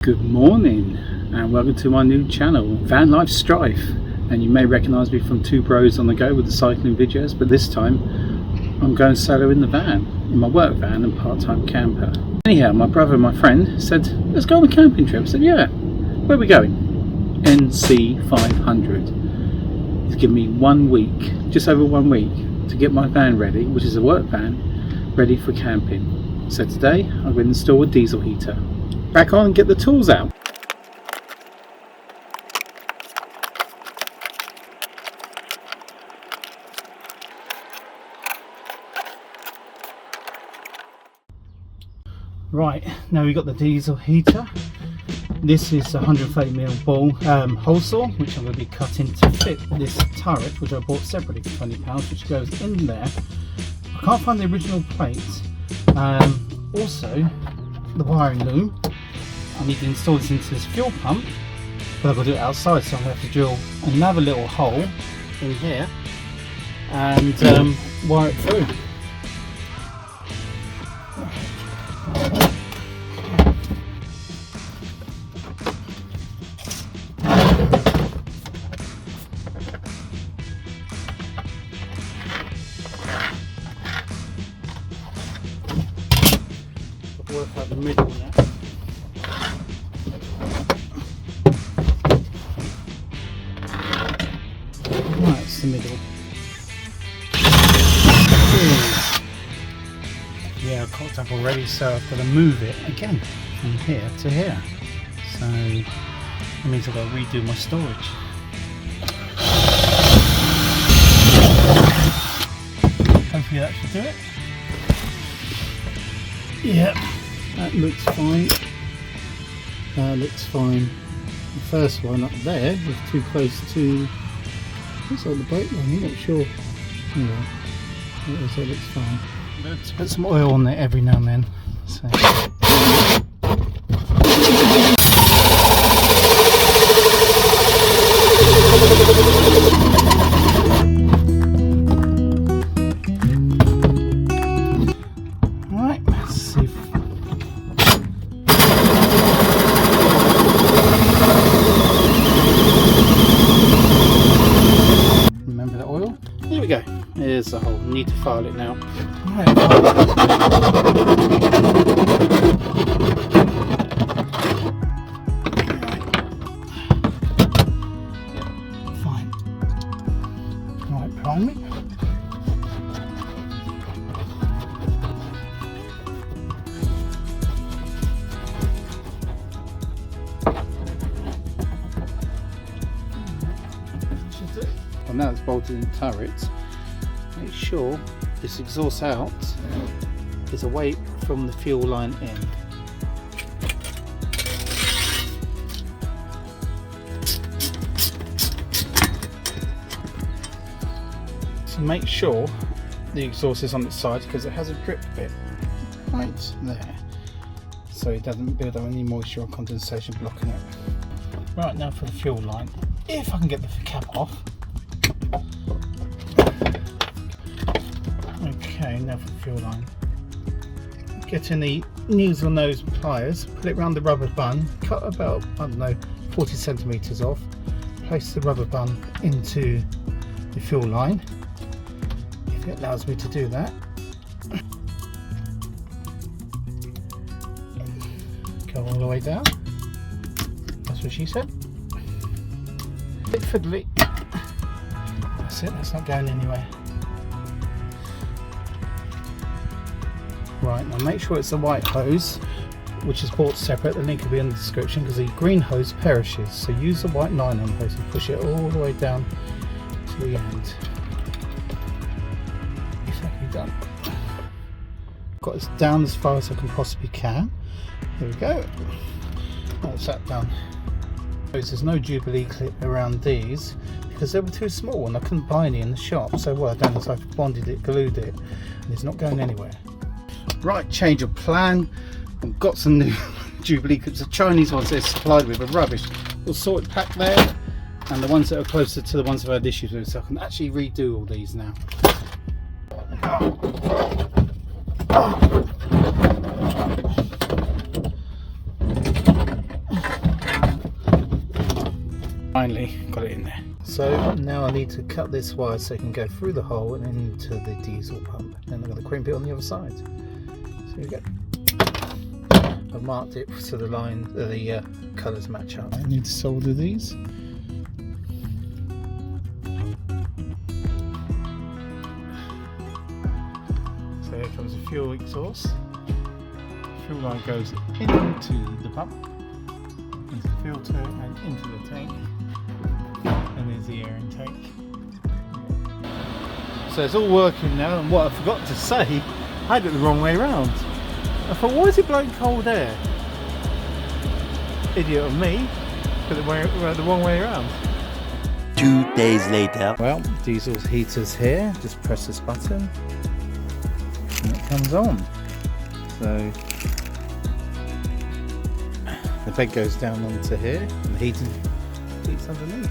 Good morning and welcome to my new channel, Van Life Strife, and you may recognise me from Two Bros on the Go with the cycling videos, but this time I'm going solo in the van, in my work van and part-time camper. Anyhow, my brother and my friend said, let's go on a camping trip. I said, yeah. Where are we going? NC500. It's given me 1 week, just over 1 week, to get my van ready, which is a work van, ready for camping. So today I'm going to install a diesel heater. Back on and get the tools out. Right, now we've got the diesel heater. This is a 130mm ball hole saw, which I'm going to be cutting to fit this turret, which I bought separately for £20, which goes in there. I can't find the original plate. Also, the wiring loom. I need to install this into this fuel pump, but I've got to do it outside, so I'm going to have to drill another little hole in here and wire it through. I'll work out the middle now. Right, it's the middle. Yeah, I've cocked up already, so I've got to move it again from here to here. So that means I've got to redo my storage. Hopefully that should do it. Yeah, that looks fine. That looks fine. The first one up there was too close to. It's on the brake line, I'm not sure. Anyway, it looks fine. Let's put some oil on there every now and then. So. Alright, let's see. Remember the oil? Here we go. Here's the hole. Need to file it now. Right. Fine. Right, prime it. Well, now it's bolted in the turret. Make sure this exhaust out is away from the fuel line in. So make sure the exhaust is on its side because it has a drip bit right there, so it doesn't build up any moisture or condensation blocking it. Right, now for the fuel line. If I can get the cap off. Okay, now for the fuel line. Get in the needle nose pliers, put it around the rubber bun, cut about, I don't know, 40 centimeters off, place the rubber bun into the fuel line, if it allows me to do that. Go all the way down. That's what she said. Bit fiddly. That's it, that's not going anywhere. Right, now make sure it's the white hose, which is bought separate. The link will be in the description because the green hose perishes. So use the white nylon hose and push it all the way down to the end. If that can be done. Got this down as far as I can possibly can. Here we go. That's that done. There's no Jubilee clip around these because they were too small and I couldn't buy any in the shop. So what I've done is I've bonded it, glued it, and it's not going anywhere. Right, change of plan. I've got some new Jubilee clips. The Chinese ones they're supplied with are rubbish. We'll sort it pack there, and the ones that are closer to the ones I've had issues with, so I can actually redo all these now. Finally got it in there. So now I need to cut this wire so it can go through the hole and into the diesel pump. Then I'm going to crimp it on the other side. So here we go. I've marked it so the line, the colours match up. I need to solder these. So here comes the fuel exhaust. Fuel line goes into the pump, into the filter and into the tank. And there's the air intake. So it's all working now, and what I forgot to say, I had it the wrong way around. I thought, why is it blowing cold air? Idiot of me, put it the wrong way around. 2 days later. Well, diesel's heater's here, just press this button and it comes on. So the bed goes down onto here and the heating heats underneath.